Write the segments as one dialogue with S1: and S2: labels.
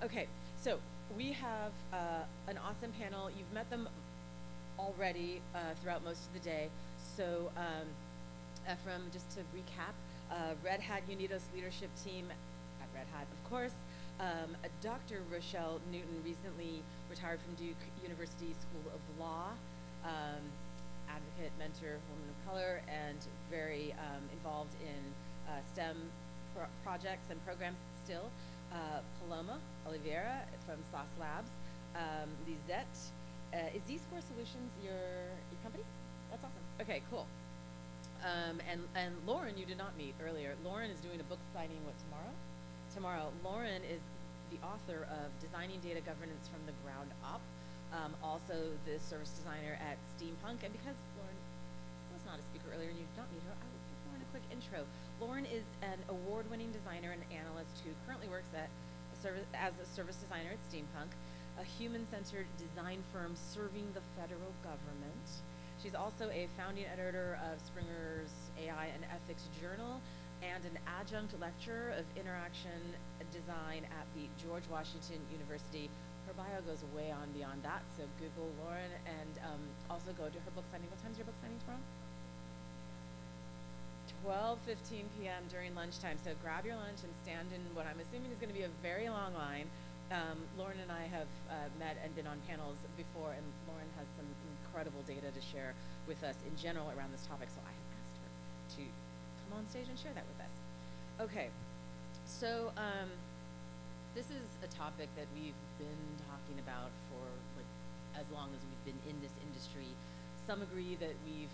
S1: Okay, so we have an awesome panel. You've met them already throughout most of the day. So, Ephraim, just to recap, Red Hat Unidos leadership team at Red Hat, of course. Dr. Rochelle Newton recently retired from Duke University School of Law. Advocate, mentor, woman of color, and very involved in STEM projects and programs still. Paloma Oliveira from Sauce Labs. Lisette, is Z-Score Solutions your company? That's awesome. Okay, cool. And Lauren, you did not meet earlier. Lauren is doing a book signing, what, tomorrow? Tomorrow. Lauren is the author of Designing Data Governance from the Ground Up, also the service designer at Steampunk. And because Lauren was not a speaker earlier and you did not meet her, I will give Lauren a quick intro. Lauren is an award-winning designer and analyst who currently works as a service designer at Steampunk, a human-centered design firm serving the federal government. She's also a founding editor of Springer's AI and Ethics Journal and an adjunct lecturer of interaction design at the George Washington University. Her bio goes way on beyond that, so Google Lauren and also go to her book signing. What time's your book signing tomorrow? 12:15 p.m. during lunchtime. So grab your lunch and stand in what I'm assuming is going to be a very long line. Lauren and I have met and been on panels before, and Lauren has some incredible data to share with us in general around this topic. So I have asked her to come on stage and share that with us. Okay, so this is a topic that we've been talking about for like as long as we've been in this industry. Some agree that we've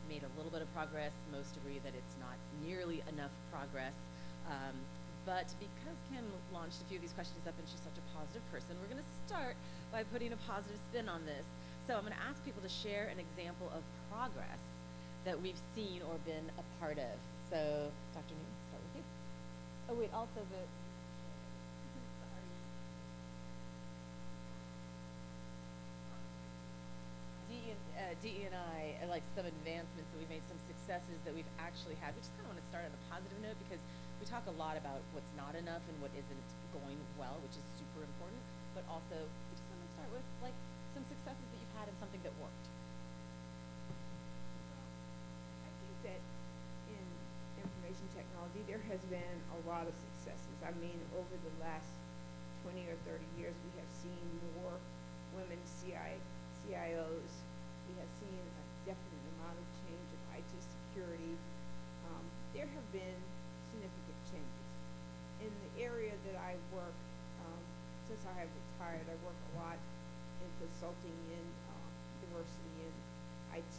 S1: made a little bit of progress. Most agree that it's not nearly enough progress. But because Kim launched a few of these questions up and she's such a positive person, we're gonna start by putting a positive spin on this. So I'm gonna ask people to share an example of progress that we've seen or been a part of. So Dr. Newton, start with you. Oh wait, also the, DE and I, like some advancements that we've made, some successes that we've actually had. We just kind of want to start on a positive note because we talk a lot about what's not enough and what isn't going well, which is super important. But also, we just want to start with like some successes that you've had and something that worked.
S2: I think that in information technology, there has been a lot of successes. I mean, over the last 20 or 30 years, we have seen more women CIOs. We have seen a definite amount of change in IT security. There have been significant changes. In the area that I work, since I have retired, I work a lot in consulting in diversity in IT.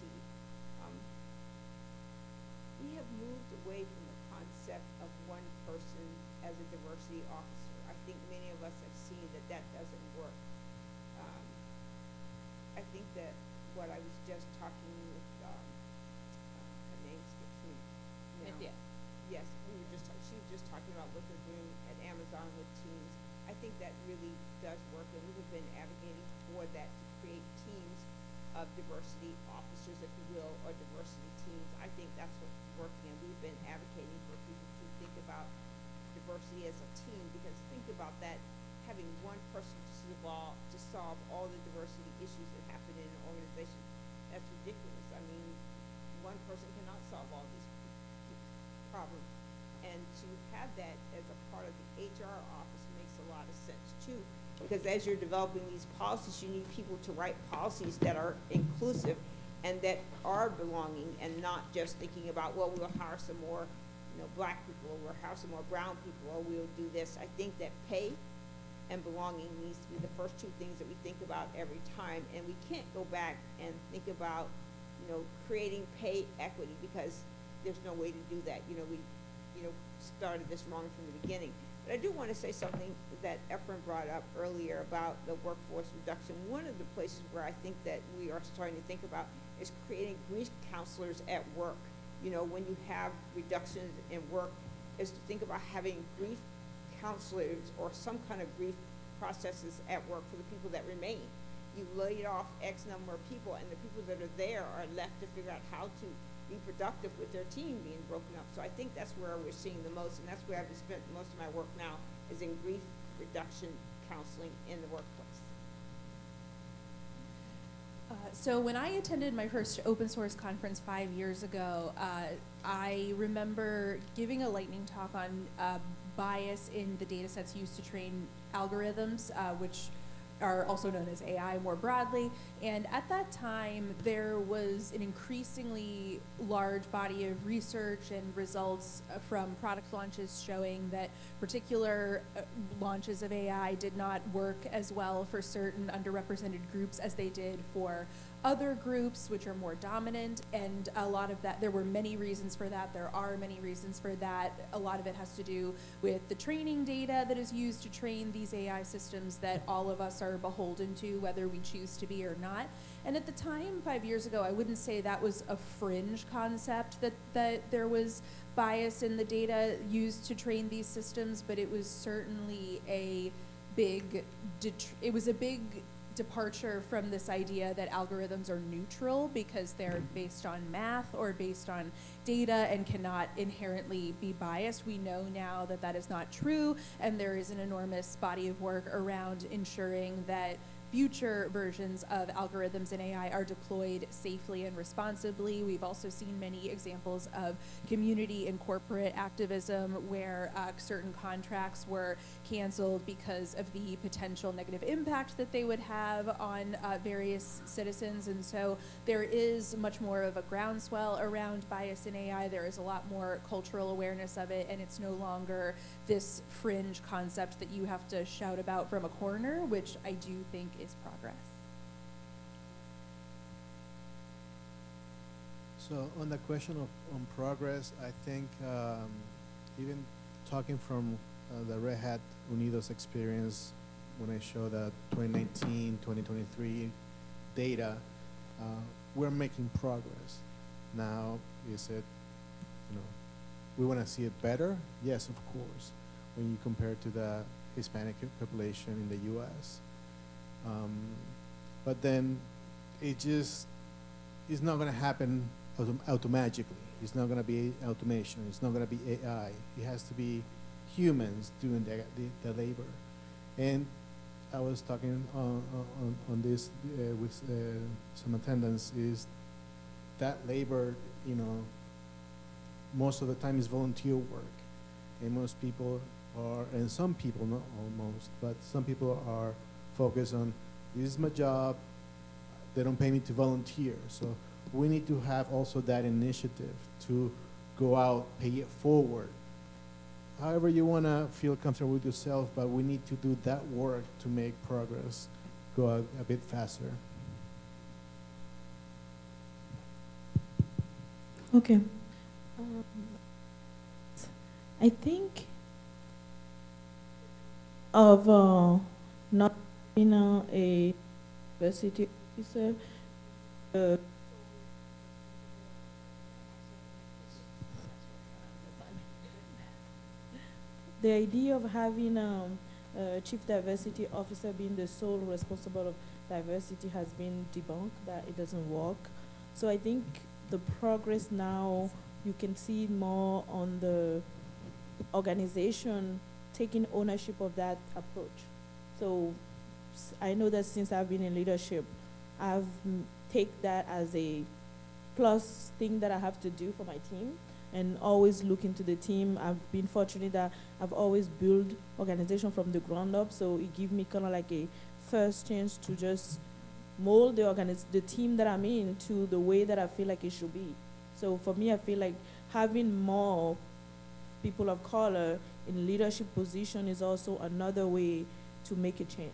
S2: We have moved away from the concept of one person as a diversity officer. I think many of us have seen that that doesn't work. I think that what I was just talking with, her name skips me now.
S1: Nithya.
S2: Yes, she was just talking about what they're doing at Amazon with teams. I think that really does work, and we have been advocating for that to create teams of diversity officers, if you will, or diversity teams. I think that's what's working, and we've been advocating for people to think about diversity as a team, because think about that, having one person to solve all the diversity issues that happen in an organization, that's ridiculous. I mean, one person cannot solve all these problems. And to have that as a part of the HR office makes a lot of sense too, because as you're developing these policies, you need people to write policies that are inclusive and that are belonging, and not just thinking about, well, we'll hire some more, black people, or we'll hire some more brown people, or we'll do this. I think that pay and belonging needs to be the first two things that we think about every time, and we can't go back and think about, creating pay equity, because there's no way to do that. We started this wrong from the beginning. But I do want to say something that Ephraim brought up earlier about the workforce reduction. One of the places where I think that we are starting to think about is creating grief counselors at work. When you have reductions in work, is to think about having grief counselors or some kind of grief processes at work for the people that remain. You laid off X number of people, and the people that are there are left to figure out how to be productive with their team being broken up. So I think that's where we're seeing the most, and that's where I've spent most of my work now, is in grief reduction counseling in the workplace.
S3: So when I attended my first open source conference 5 years ago, I remember giving a lightning talk on bias in the data sets used to train algorithms, which are also known as AI more broadly. And at that time, there was an increasingly large body of research and results from product launches showing that particular launches of AI did not work as well for certain underrepresented groups as they did for other groups which are more dominant, and a lot of that, there were many reasons for that. There are many reasons for that. A lot of it has to do with the training data that is used to train these AI systems that all of us are beholden to, whether we choose to be or not. And at the time, 5 years ago, I wouldn't say that was a fringe concept, that there was bias in the data used to train these systems, but it was certainly a big departure from this idea that algorithms are neutral because they're based on math or based on data and cannot inherently be biased. We know now that that is not true, and there is an enormous body of work around ensuring that future versions of algorithms in AI are deployed safely and responsibly. We've also seen many examples of community and corporate activism where certain contracts were canceled because of the potential negative impact that they would have on various citizens. And so there is much more of a groundswell around bias in AI. There is a lot more cultural awareness of it, and it's no longer this fringe concept that you have to shout about from a corner, which I do think is progress.
S4: So on the question on progress, I think even talking from the Red Hat Unidos experience, when I show the 2019, 2023 data, we're making progress. Now, is it, we want to see it better? Yes, of course, when you compare to the Hispanic population in the US. But then it's not going to happen automatically. It's not going to be automation. It's not going to be AI. It has to be humans doing the labor. And I was talking on this with some attendants, is that labor, most of the time is volunteer work. And most people are, and some people, not almost, but some people are focused on, this is my job, they don't pay me to volunteer. So we need to have also that initiative to go out, pay it forward. However you want to feel comfortable with yourself, but we need to do that work to make progress go a bit faster.
S5: Okay. I think of not being a university officer, the idea of having a chief diversity officer being the sole responsible of diversity has been debunked, that it doesn't work. So I think the progress now, you can see more on the organization taking ownership of that approach. So I know that since I've been in leadership, I've take that as a plus thing that I have to do for my team, and always look into the team. I've been fortunate that I've always built organization from the ground up, so it gives me kind of like a first chance to just mold the team that I'm in to the way that I feel like it should be. So for me, I feel like having more people of color in leadership position is also another way to make a change.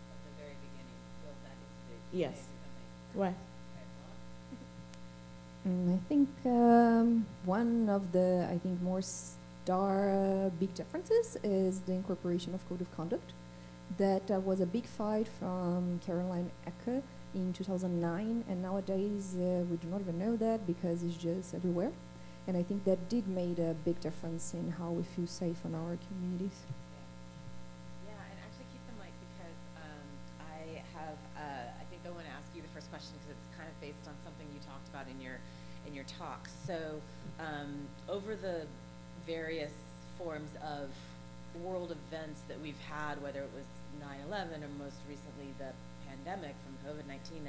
S1: From the very beginning, build that into the
S5: Yes. Right.
S6: I think one of the, more big differences is the incorporation of code of conduct. That was a big fight from Caroline Ecke in 2009, and nowadays we do not even know that because it's just everywhere. And I think that did make a big difference in how we feel safe in our communities.
S1: Yeah, and actually keep the mic because I think I want to ask you the first question because it's kind of based on something you talked about in your talk. So over the various forms of world events that we've had, whether it was 9/11 or most recently the pandemic from COVID-19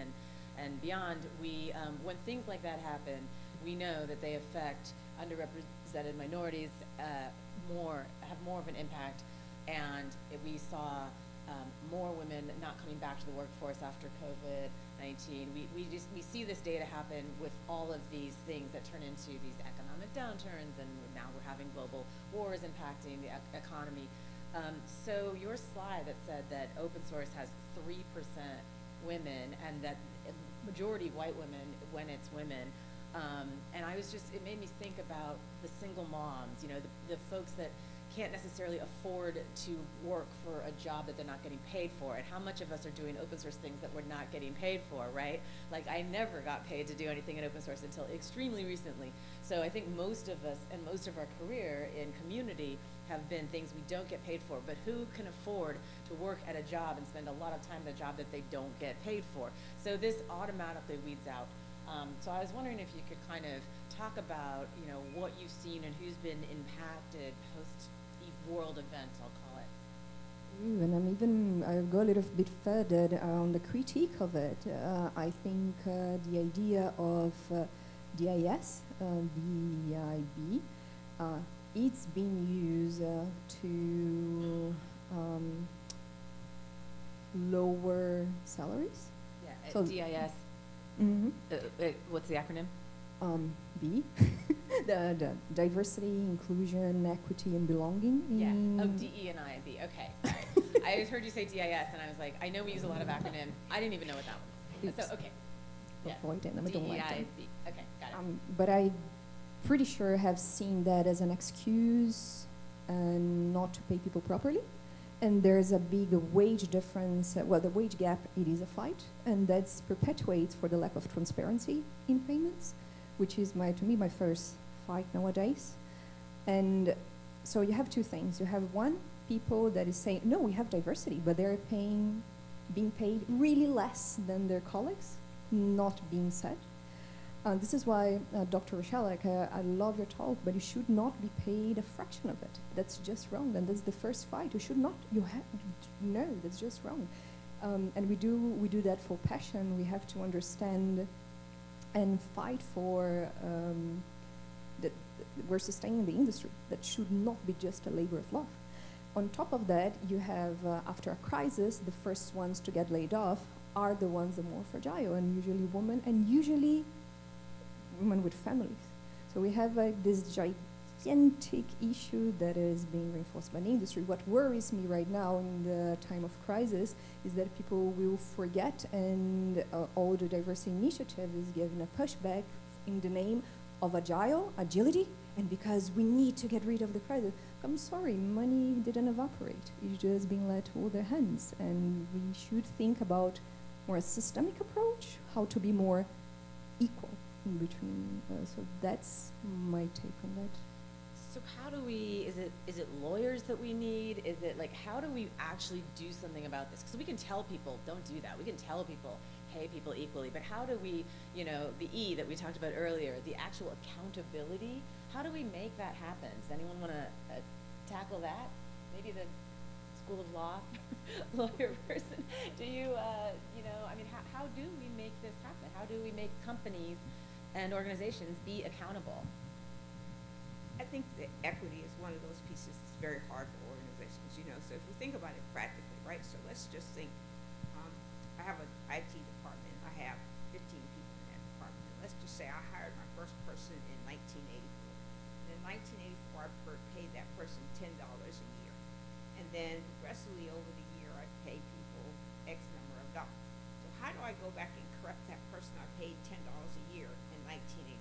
S1: and beyond, we, when things like that happen, we know that they affect underrepresented minorities have more of an impact, and we saw more women not coming back to the workforce after COVID-19. We see this data happen with all of these things that turn into these economic downturns, and now we're having global wars impacting the economy. So your slide that said that open source has 3% women, and that majority white women when it's women, and it made me think about the single moms, you know, the folks that can't necessarily afford to work for a job that they're not getting paid for, and how much of us are doing open source things that we're not getting paid for, right? Like, I never got paid to do anything in open source until extremely recently. So I think most of us and most of our career in community have been things we don't get paid for, but who can afford to work at a job and spend a lot of time at a job that they don't get paid for? So this automatically weeds out. So I was wondering if you could kind of talk about, you know, what you've seen and who's been impacted post-world event, I'll call it.
S6: And I'll go a little bit further on the critique of it. I think the idea of DIS, DIB, it's been used to lower salaries.
S1: Yeah,
S6: So-
S1: DIS,
S6: Mm-hmm.
S1: what's the acronym?
S6: B, the diversity, inclusion, equity, and belonging.
S1: Yeah, oh,
S6: in-
S1: DE and IB, okay, sorry. I just heard you say DIS, and I was like, I know we use a lot of acronyms. I didn't even know what that one was. So,
S6: Oops.
S1: okay. Yes.
S6: Avoid them, I don't like them.
S1: DEIB, okay, got it.
S6: But I pretty sure have seen that as an excuse not to pay people properly. And there's a big wage difference. Well, the wage gap, it is a fight, and that's perpetuates for the lack of transparency in payments, which is to me, my first fight nowadays. And so you have two things. You have one, people that is saying, no, we have diversity, but they're being paid really less than their colleagues, not being said. This is why, Dr. Rochelak, I love your talk, but you should not be paid a fraction of it. That's just wrong, and that's the first fight. You should not. No, that's just wrong. And we do that for passion. We have to understand and fight for that we're sustaining the industry. That should not be just a labor of love. On top of that, you have after a crisis, the first ones to get laid off are the ones that are more fragile, and usually women, and usually women with families. So we have this gigantic issue that is being reinforced by the industry. What worries me right now in the time of crisis is that people will forget, and all the diversity initiative is given a pushback in the name of agility, and because we need to get rid of the crisis. I'm sorry, money didn't evaporate. It's just being let to other hands, and we should think about more a systemic approach, how to be more equal in between. So that's my take on that.
S1: So how do we, is it lawyers that we need? Is it like, how do we actually do something about this? Because we can tell people, don't do that. We can tell people, pay people equally, but how do we, you know, the E that we talked about earlier, the actual accountability, how do we make that happen? Does anyone want to tackle that? Maybe the School of Law lawyer person. Do you, you know, I mean, how do we make this happen? How do we make companies and organizations be accountable?
S2: I think that equity is one of those pieces that's very hard for organizations, you know. So if you think about it practically, right? So let's just think, I have an IT department. I have 15 people in that department. Let's just say I hired my first person in 1984. And in 1984, I paid that person $10 a year. And then progressively over the year, I pay people X number of dollars. So how do I go back and correct that person I paid $10 a year in 1984?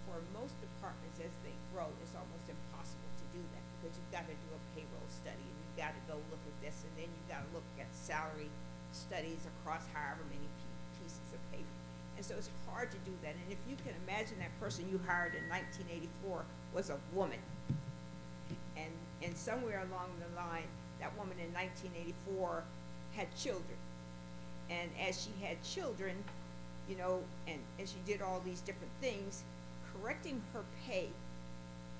S2: For most departments, as they grow, it's almost impossible to do that, because you've got to do a payroll study, and you've got to go look at this, and then you've got to look at salary studies across however many pieces of paper. And so it's hard to do that. And if you can imagine that person you hired in 1984 was a woman, and somewhere along the line, that woman in 1984 had children. And as she had children, you know, and as she did all these different things, correcting her pay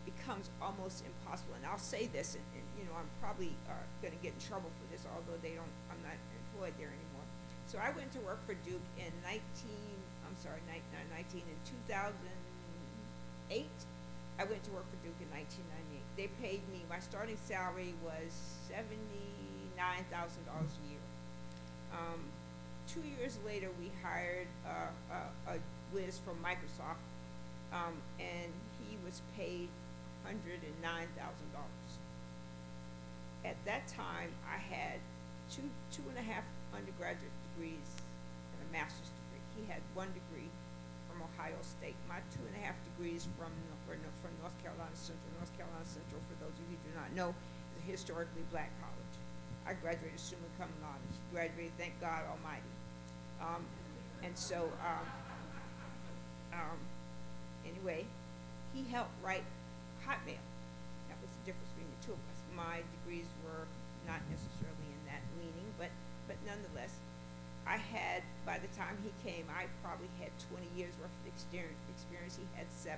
S2: because becomes almost impossible. And I'll say this, and you know, I'm probably going to get in trouble for this, although I'm not employed there anymore. So I went to work for Duke in 2008. I went to work for Duke in 1998. They paid me, my starting salary was $79,000 a year. 2 years later, we hired a whiz from Microsoft, and he was paid $109,000. At that time, I had two and a half undergraduate degrees and a master's degree. He had 1 degree from Ohio State. My 2.5 degrees from North Carolina Central. North Carolina Central, for those of you who do not know, is a historically black college. I graduated summa cum laude. He graduated, thank God Almighty. Anyway, he helped write Hotmail. That was the difference between the two of us. My degrees were not necessarily in that leaning, but nonetheless, I had, by the time he came, I probably had 20 years worth of experience. He had 7.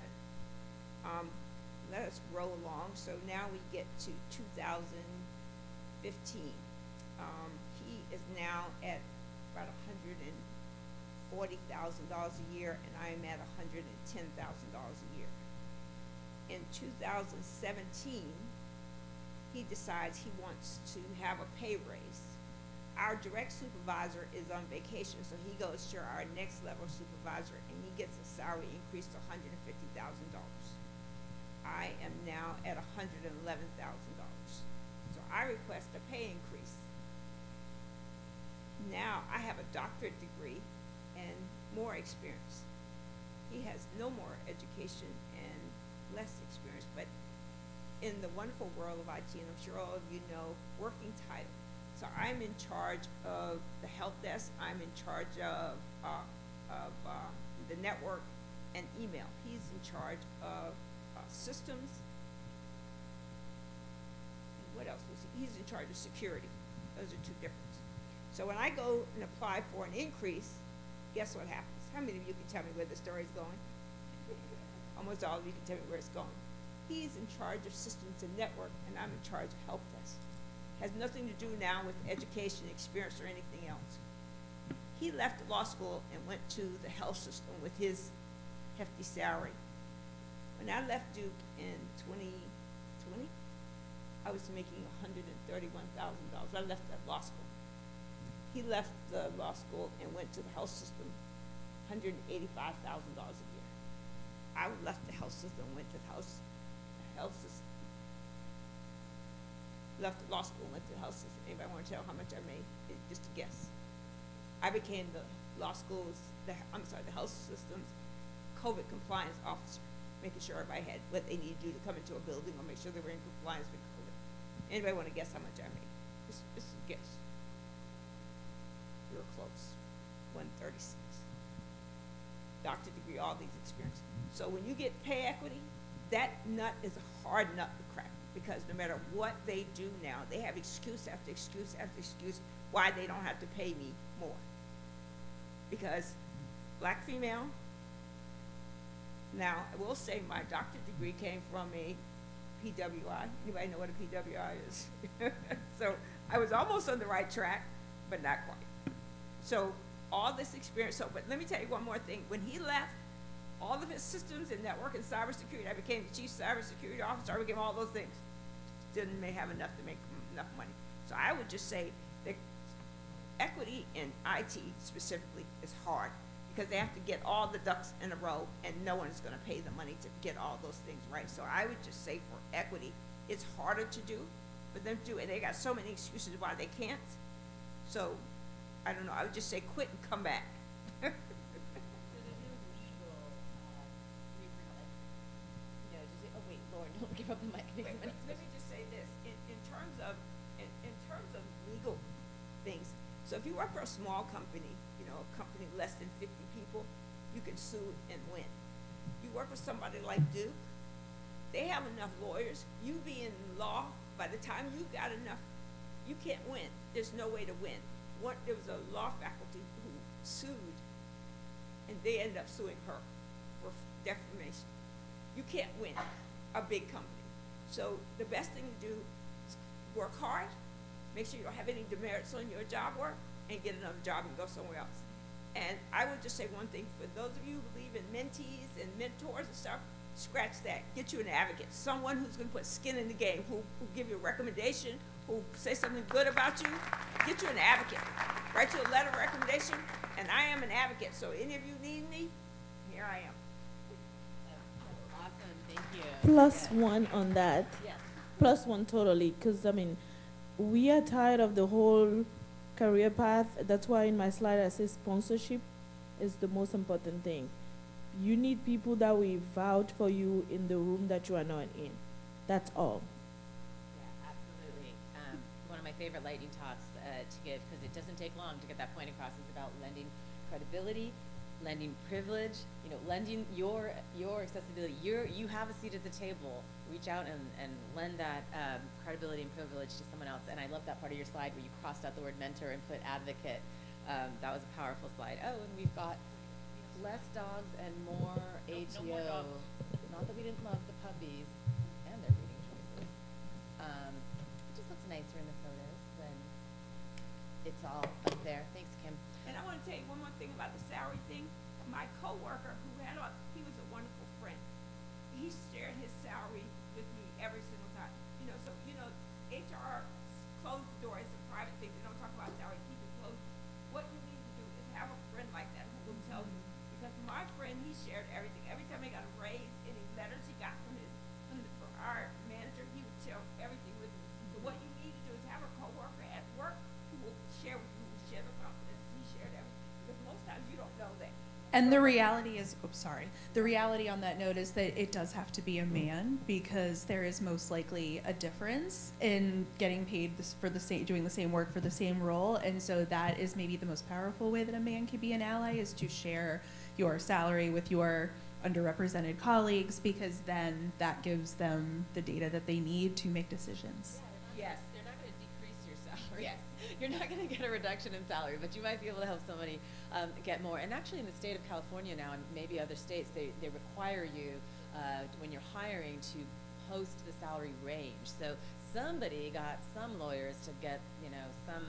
S2: Let us roll along. So now we get to 2015. He is now at about $140,000 a year, and I am at $110,000 a year. In 2017, he decides he wants to have a pay raise. Our direct supervisor is on vacation, so he goes to our next level supervisor, and he gets a salary increase to $150,000. I am now at $111,000. So I request a pay increase. Now I have a doctorate degree and more experience. He has no more education and less experience, but in the wonderful world of IT, and I'm sure all of you know, working title. So I'm in charge of the help desk. I'm in charge of the network and email. He's in charge of systems. And what else was he? He's in charge of security. Those are 2 different. So when I go and apply for an increase, guess what happens? How many of you can tell me where the story's going? Almost all of you can tell me where it's going. He's in charge of systems and network, and I'm in charge of help desk. Has nothing to do now with education, experience, or anything else. He left law school and went to the health system with his hefty salary. When I left Duke in 2020, I was making $131,000. I left that law school. He left the law school and went to the health system, $185,000 a year. I left the health system, went to the health system. Left the law school, went to the health system. Anybody want to tell how much I made? Just a guess. I became the health system's COVID compliance officer, making sure everybody had what they needed to do to come into a building or make sure they were in compliance with COVID. Anybody want to guess how much I made? Just a guess. You were close. 136. Doctorate degree, all these experiences. So when you get pay equity, that nut is a hard nut to crack, because no matter what they do now, they have excuse after excuse after excuse why they don't have to pay me more. Because black female, now I will say my doctorate degree came from a PWI. Anybody know what a PWI is? So I was almost on the right track, but not quite. So all this experience, but let me tell you one more thing. When he left, all of his systems and network and cybersecurity, I became the chief cybersecurity officer. I became all those things. Didn't have enough to make enough money. So I would just say that equity in IT specifically is hard, because they have to get all the ducks in a row, and no one is going to pay the money to get all those things right. So I would just say for equity, it's harder to do, but them do, and they got so many excuses why they can't. So I don't know. I would just say quit and come back.
S1: Don't give up the mic.
S2: Let me just say this. In terms of legal things, so if you work for a small company, a company less than 50 people, you can sue and win. You work with somebody like Duke, they have enough lawyers. You be in law, by the time you got enough, you can't win. There's no way to win. There was a law faculty who sued, and they ended up suing her for defamation. You can't win a big company. So the best thing to do is work hard, make sure you don't have any demerits on your job work, and get another job and go somewhere else. And I would just say one thing, for those of you who believe in mentees and mentors and stuff, scratch that. Get you an advocate, someone who's gonna put skin in the game, who give you a recommendation, who say something good about you. Get you an advocate. Write you a letter of recommendation, and I am an advocate, so any of you need me, here I am.
S1: Awesome, thank you.
S5: Plus
S1: Yeah.
S5: one on that.
S1: Yes.
S5: Plus one totally, because I mean, we are tired of the whole career path. That's why in my slide I say sponsorship is the most important thing. You need people that will vouch for you in the room that you are not in. That's all.
S1: Yeah, absolutely. One of my favorite lightning talks to give, because it doesn't take long to get that point across, is about lending credibility, lending privilege, lending your accessibility. You have a seat at the table. Reach out and lend that credibility and privilege to someone else. And I love that part of your slide where you crossed out the word mentor and put advocate. That was a powerful slide. Oh, and we've got less dogs and more ATO.
S2: more dogs.
S1: Not that we didn't love the puppies and their breeding choices. It just looks nicer in the photos when it's all up there. Thanks, Kim.
S2: And I want to tell you one more thing about the salary thing. My coworker, he was a wonderful friend. He shared his salary with me every single time. So HR closed the door. It's a private thing. They don't talk about salary. Keep it closed. What you need to do is have a friend like that who will tell you. Because my friend, he shared everything. Every time he got a raise, any letters he got from our manager, he would share everything with me. So what you need to do is have a coworker at work who will share with you, who will share the confidence. He shared everything. Because most times you don't know that.
S3: And the reality is, the reality on that note is that it does have to be a man, because there is most likely a difference in getting paid for doing the same work for the same role. And so that is maybe the most powerful way that a man can be an ally, is to share your salary with your underrepresented colleagues, because then that gives them the data that they need to make decisions.
S2: Yes.
S1: They're not going to decrease your salary.
S2: Yes.
S1: You're not going to get a reduction in salary, but you might be able to help somebody get more. And actually in the state of California now, and maybe other states, they require you, when you're hiring, to post the salary range. So somebody got some lawyers to get, some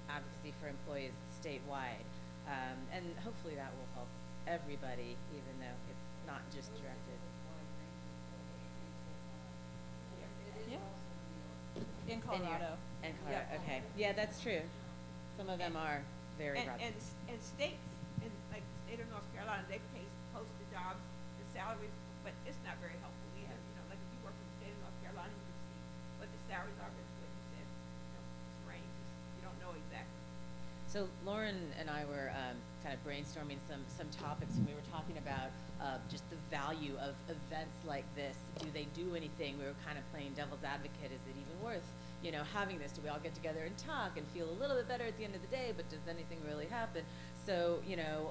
S1: advocacy for employees statewide. And hopefully that will help everybody, even though it's not just directed.
S3: In Colorado.
S1: And Colorado,
S2: Yeah.
S1: okay. Yeah, that's true. Some of them are very rough.
S2: And states, like the state of North Carolina, they post the jobs, the salaries, but it's not very helpful either. Like if you work in the state of North Carolina, you can see what the salaries are, but like you said, it's ranges. You don't know exactly.
S1: So Lauren and I were kind of brainstorming some topics when we were talking about just the value of events like this. Do they do anything? We were kind of playing devil's advocate. Is it even worth, having this? Do we all get together and talk and feel a little bit better at the end of the day, but does anything really happen? So,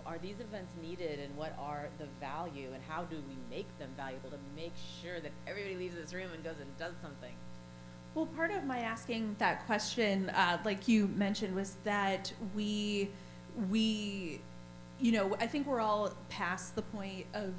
S1: are these events needed, and what are the value, and how do we make them valuable to make sure that everybody leaves this room and goes and does something?
S3: Well, part of my asking that question, like you mentioned, was that we, I think we're all past the point of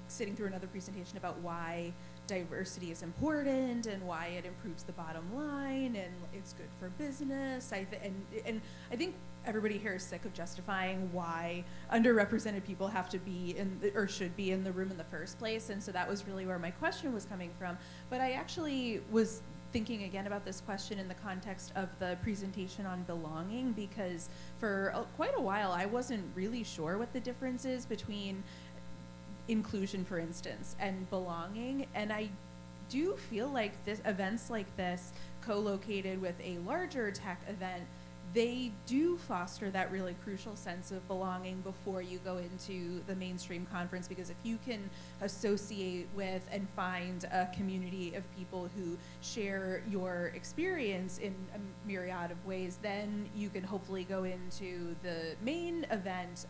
S3: sitting through another presentation about why diversity is important and why it improves the bottom line and it's good for business. And I think everybody here is sick of justifying why underrepresented people have to be or should be in the room in the first place. And so that was really where my question was coming from. But I actually was thinking again about this question in the context of the presentation on belonging, because for quite a while I wasn't really sure what the difference is between inclusion, for instance, and belonging. And I do feel like events like this, co-located with a larger tech event, they do foster that really crucial sense of belonging before you go into the mainstream conference, because if you can associate with and find a community of people who share your experience in a myriad of ways, then you can hopefully go into the main event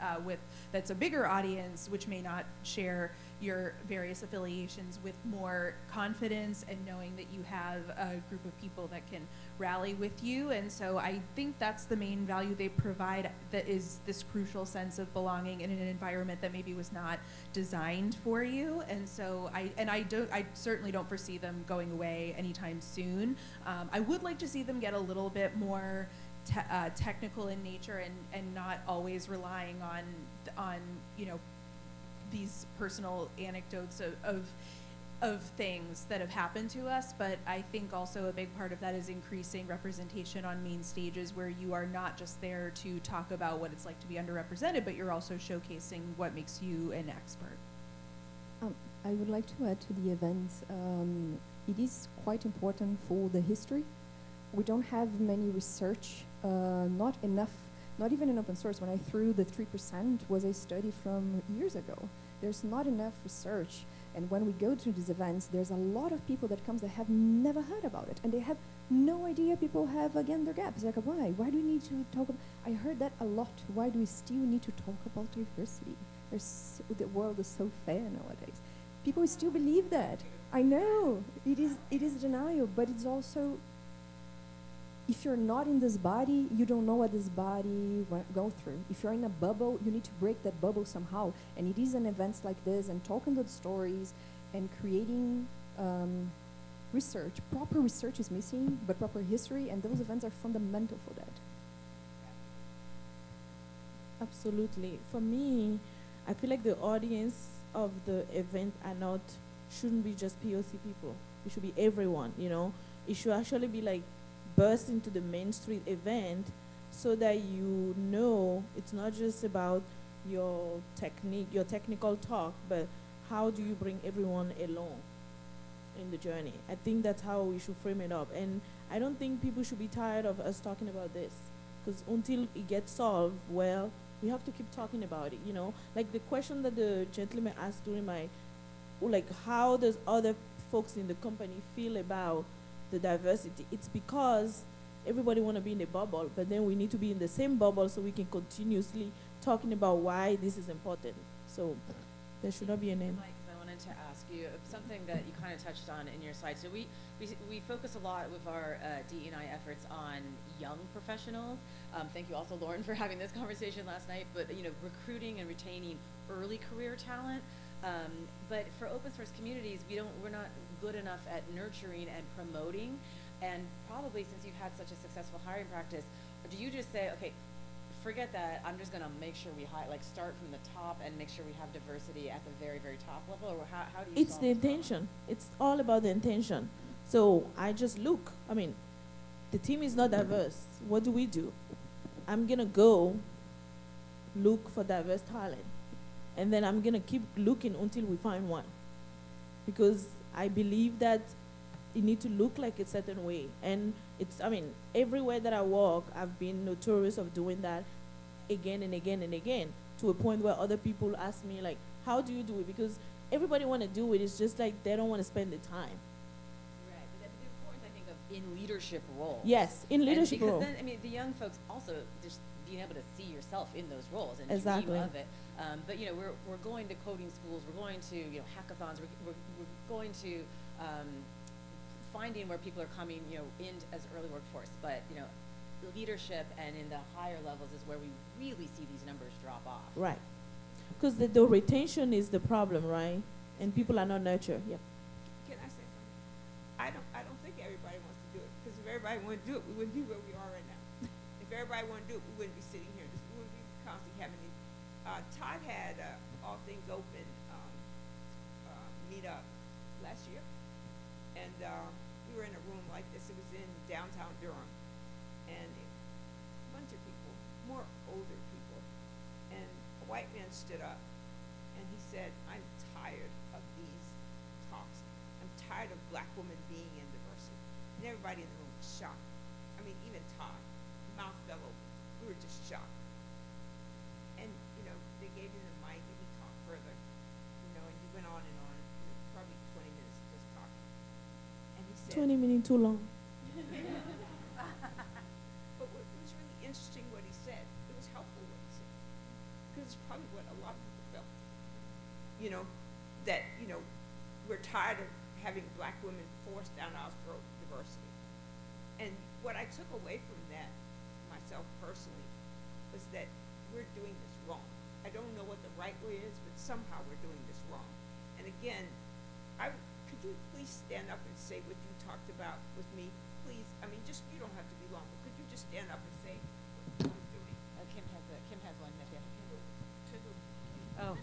S3: that's a bigger audience, which may not share your various affiliations with more confidence and knowing that you have a group of people that can rally with you. And so I think that's the main value they provide, that is this crucial sense of belonging in an environment that maybe was not designed for you. And so I certainly don't foresee them going away anytime soon. I would like to see them get a little bit more technical in nature and not always relying on these personal anecdotes of things that have happened to us. But I think also a big part of that is increasing representation on main stages, where you are not just there to talk about what it's like to be underrepresented, but you're also showcasing what makes you an expert.
S6: I would like to add to the event, it is quite important for the history. We don't have many research, not enough, not even in open source. When I threw the 3% was a study from years ago. There's not enough research. And when we go to these events, there's a lot of people that comes that have never heard about it. And they have no idea people have, again, their gaps. Like, why? Why do we need to talk about, I heard that a lot. Why do we still need to talk about diversity? The world is so fair nowadays. People still believe that. I know, it is denial, but it's also, if you're not in this body, you don't know what this body go through. If you're in a bubble, you need to break that bubble somehow. And it is in events like this and talking the stories and creating research. Proper research is missing, but proper history, and those events are fundamental for that.
S5: Absolutely. For me, I feel like the audience of the event shouldn't be just POC people. It should be everyone, you know. It should actually be like burst into the Main Street event, so that you know it's not just about your technical talk, but how do you bring everyone along in the journey. I think that's how we should frame it up. And I don't think people should be tired of us talking about this, because until it gets solved, well, we have to keep talking about it, you know. Like the question that the gentleman asked during how does other folks in the company feel about the diversity? It's because everybody want to be in a bubble, but then we need to be in the same bubble so we can continuously talking about why this is important. So there should not be an end.
S1: Mike, I wanted to ask you something that you kind of touched on in your slide. So we focus a lot with our DE&I efforts on young professionals. Thank you also, Lauren, for having this conversation last night. But recruiting and retaining early career talent. But for open source communities, we're not good enough at nurturing and promoting. And probably since you've had such a successful hiring practice, do you just say, okay, forget that, I'm just gonna make sure we start from the top and make sure we have diversity at the very, very top level? Or how do you
S5: It's the intention. It's all about the intention. So I just look. I mean, the team is not diverse. What do? I'm gonna go look for diverse talent. And then I'm gonna keep looking until we find one. Because I believe that it needs to look like a certain way. And everywhere that I walk, I've been notorious of doing that again and again and again, to a point where other people ask me, like, how do you do it? Because everybody want to do it. It's just like they don't want to spend the time.
S1: Right, but that's the importance, I think, of in leadership roles.
S5: Yes, in leadership roles.
S1: Because then, the young folks also just being able to see yourself in those roles and
S5: Exactly.
S1: dream of it. But we're going to coding schools. We're going to hackathons. We're going to finding where people are coming in as early workforce. But leadership and in the higher levels is where we really see these numbers drop off.
S5: Right. Because the retention is the problem, right? And people are not nurtured. Yep.
S2: Can I say something? I don't think everybody wants to do it, because if everybody wanted to do it, we wouldn't be where we are right now. If everybody wanted to do it, we wouldn't be sitting here. We wouldn't be constantly having these. Todd had All Things Open meet up last year, and we were in a room like this. It was in downtown Durham, and a bunch of people, more older people, and a white man stood up, and he said, "I'm tired of these talks. I'm tired of black women being in diversity." And everybody in the room was shocked. I mean, even Todd, mouth fell open. We were just shocked. And they gave him the mic and he talked further, and he went on and on, probably 20 minutes of just talking. And he said,
S5: 20 minutes too long.
S2: but it was really interesting what he said. It was helpful what he said, because it's probably what a lot of people felt. that, you know, we're tired of having black women forced down our throat diversity. And what I took away from that, myself personally, was that we're doing this wrong. I don't know what the right way is, but somehow we're doing this wrong. And again, could you please stand up and say what you talked about with me? Please, I mean, just, you don't have to be long, but could you just stand up and say what you're doing?
S1: Kim has one, Nithya.
S7: Oh,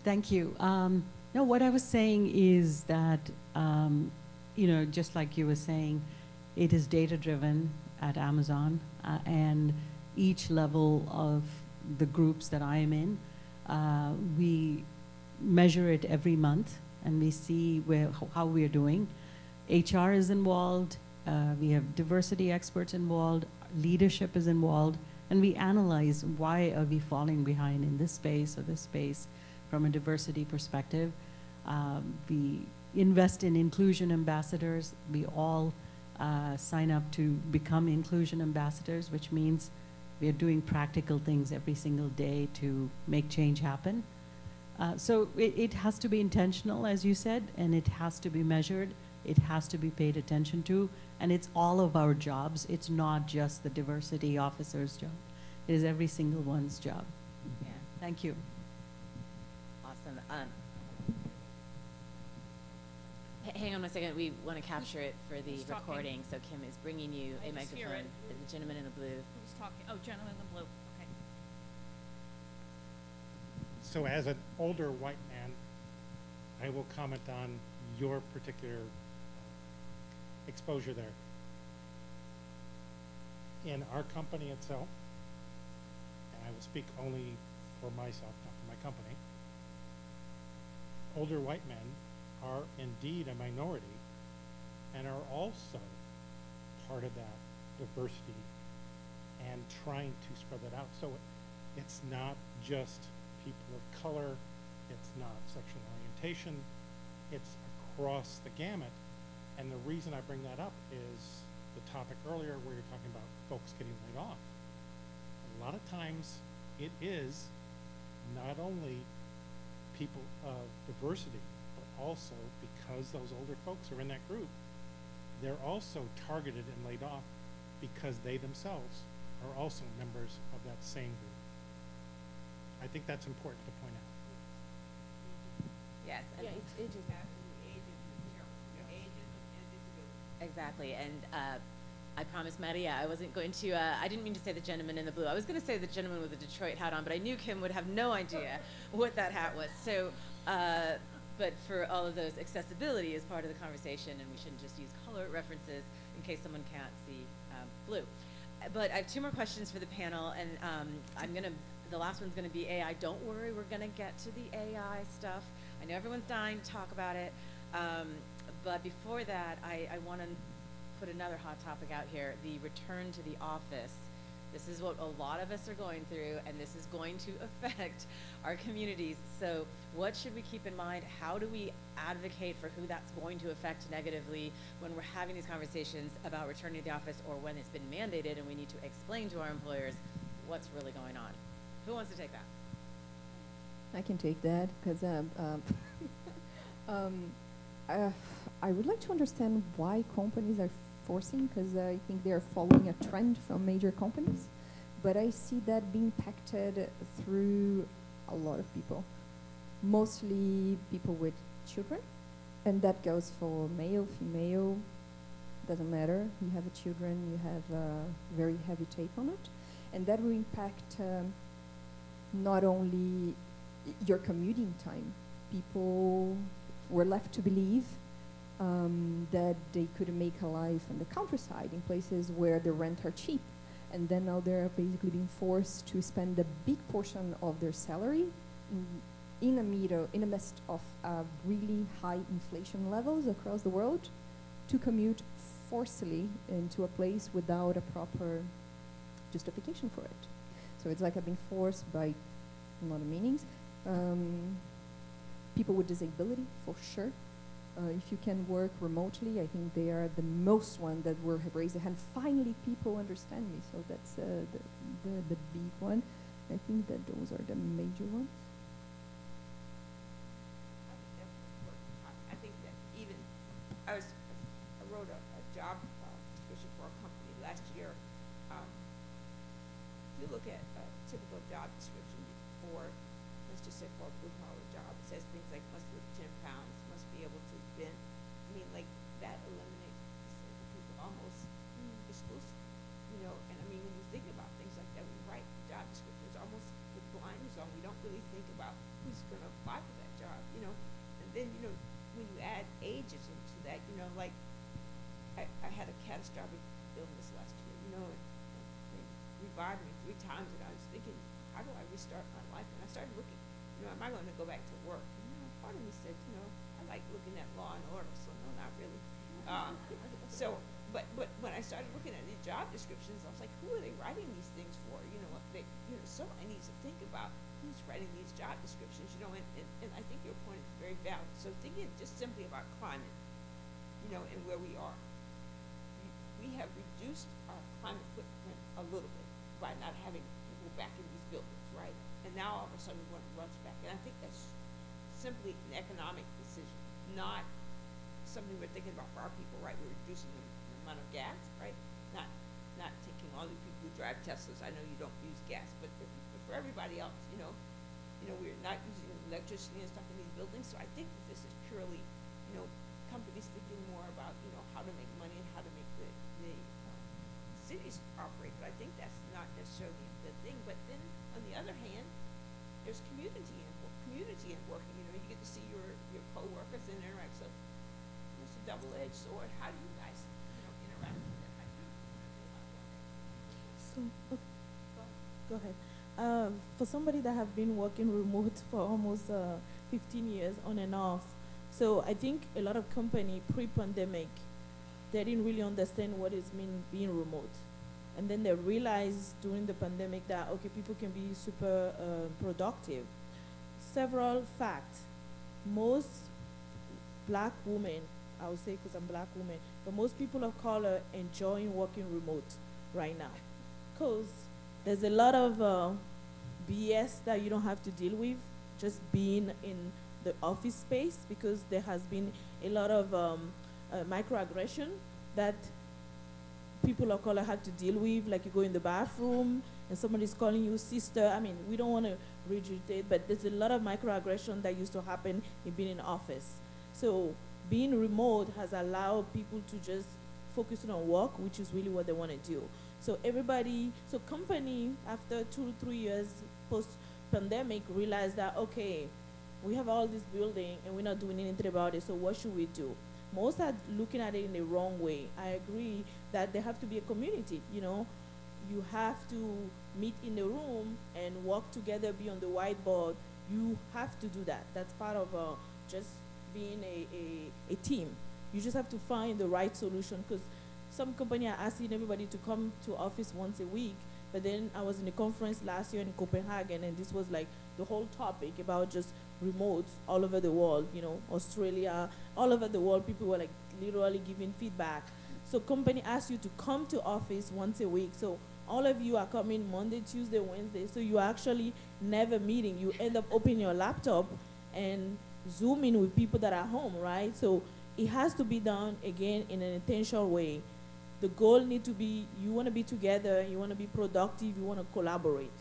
S7: thank you. No, what I was saying is that, you know, just like you were saying, it is data-driven at Amazon, and each level of the groups that I am in, we measure it every month, and we see how we are doing. HR is involved, we have diversity experts involved, leadership is involved, and we analyze why are we falling behind in this space or this space from a diversity perspective. We invest in inclusion ambassadors. We all sign up to become inclusion ambassadors, which means we are doing practical things every single day to make change happen. So it has to be intentional, as you said, and it has to be measured. It has to be paid attention to, and it's all of our jobs. It's not just the diversity officer's job. It is every single one's job.
S1: Yeah.
S7: Thank you.
S1: Awesome. Hang on a second. We want to capture it for the
S8: Who's talking?
S1: recording. So Kim is bringing you
S8: I
S1: a
S8: just hear
S1: microphone.
S8: it.
S1: The gentleman in the blue.
S8: Who's talking? Oh, gentleman in the blue. Okay.
S9: So as an older white man, I will comment on your particular exposure there. In our company itself, and I will speak only for myself, not for my company, older white men are indeed a minority and are also part of that diversity and trying to spread that out. So it's not just people of color, it's not sexual orientation, it's across the gamut. And the reason I bring that up is the topic earlier where you're talking about folks getting laid off. A lot of times it is not only people of diversity, but also because those older folks are in that group, they're also targeted and laid off because they themselves are also members of that same group. I think that's important to point out.
S1: Yes. And
S2: Yeah, it's ages. Absolutely, ages is terrible. Ages and disability.
S1: exactly. And I promised Maria I wasn't going to. I didn't mean to say the gentleman in the blue. I was going to say the gentleman with the Detroit hat on, but I knew Kim would have no idea what that hat was. So. But for all of those, accessibility is part of the conversation, and we shouldn't just use color references in case someone can't see blue. But I have two more questions for the panel, and the last one's gonna be AI. Don't worry, we're gonna get to the AI stuff. I know everyone's dying to talk about it, but before that, I wanna put another hot topic out here, the return to the office. This is what a lot of us are going through, and this is going to affect our communities. So what should we keep in mind? How do we advocate for who that's going to affect negatively when we're having these conversations about returning to the office, or when it's been mandated and we need to explain to our employers what's really going on? Who wants to take that?
S6: I can take that because I would like to understand why companies are forcing, because I think they are following a trend from major companies, but I see that being impacted through a lot of people, mostly people with children, and that goes for male, female, doesn't matter. You have children, you have a very heavy take on it, and that will impact not only your commuting time. People were left to believe that they could make a life in the countryside, in places where the rent are cheap, and then now they're basically being forced to spend a big portion of their salary in the midst of really high inflation levels across the world, to commute forcibly into a place without a proper justification for it. So it's like I've been forced by a lot of meanings. People with disability, for sure. If you can work remotely, I think they are the most one that will have raised their hand. Finally, people understand me, so that's the big one. I think that those are the major ones.
S2: I wrote a job description for a company last year. If you look at a typical job description for, let's just say for a blue collar job, it says things like must lift 10 pounds, must be able to bend. I mean, like that eliminates disabled people almost exclusively, you know. And I mean, when you think about things like that, we write job descriptions almost with blinders on. We don't really think about who's going to apply for that job, you know. And then, you know, when you add ages into that, you know, like I had a catastrophic illness last year, you know, and they revived me 3 times, and I was thinking, how do I restart my life? And I started looking, you know, am I going to go back to work? And, you know, part of me said, you know, I like looking at Law and Order, so no, not really. But when I started looking at these job descriptions, I was like, who are they writing these things for? You know, someone needs to think about who's writing these job descriptions, you know, and I think your point is very valid. So thinking just simply about climate, you know, and where we are. We have reduced our climate footprint a little bit by not having people back in these buildings, right? And now all of a sudden we want to rush back. And I think that's simply an economic decision, not something we're thinking about for our people, right? We're reducing the amount of gas, right? Not taking all the people who drive Teslas. I know you don't use gas, but for everybody else, you know, we're not using electricity and stuff in these buildings. So I think that this is purely, you know, companies thinking more about, you know, how to make money and how to make the cities operate. But I think that's not necessarily the thing. But then on the other hand, there's community in working. You know, you get to see your coworkers and interact. So it's a double-edged sword. How do you guys, you know, interact with that? I do.
S5: So, go ahead. For somebody that have been working remote for almost 15 years on and off, so I think a lot of company pre-pandemic, they didn't really understand what it means being remote. And then they realized during the pandemic that, okay, people can be super productive. Several facts. Most black women, I would say because I'm black woman, but most people of color enjoying working remote right now. Because there's a lot of BS that you don't have to deal with just being in the office space, because there has been a lot of microaggression that people of color have to deal with, like you go in the bathroom and somebody's calling you sister. I mean, we don't want to regurgitate, but there's a lot of microaggression that used to happen in being in office. So being remote has allowed people to just focus on work, which is really what they want to do. So company after 2 to 3 years post-pandemic realized that, okay, we have all this building and we're not doing anything about it, so what should we do? Most are looking at it in the wrong way. I agree that there have to be a community, you know. You have to meet in the room and work together, be on the whiteboard. You have to do that. That's part of just being a team. You just have to find the right solution, because some company are asking everybody to come to office once a week, but then I was in a conference last year in Copenhagen, and this was like the whole topic about just remote all over the world, you know, Australia, all over the world. People were like literally giving feedback. So company asks you to come to office once a week. So all of you are coming Monday, Tuesday, Wednesday. So you are actually never meeting. You end up opening your laptop and Zooming with people that are home, right? So it has to be done, again, in an intentional way. The goal need to be, you want to be together, you want to be productive, you want to collaborate.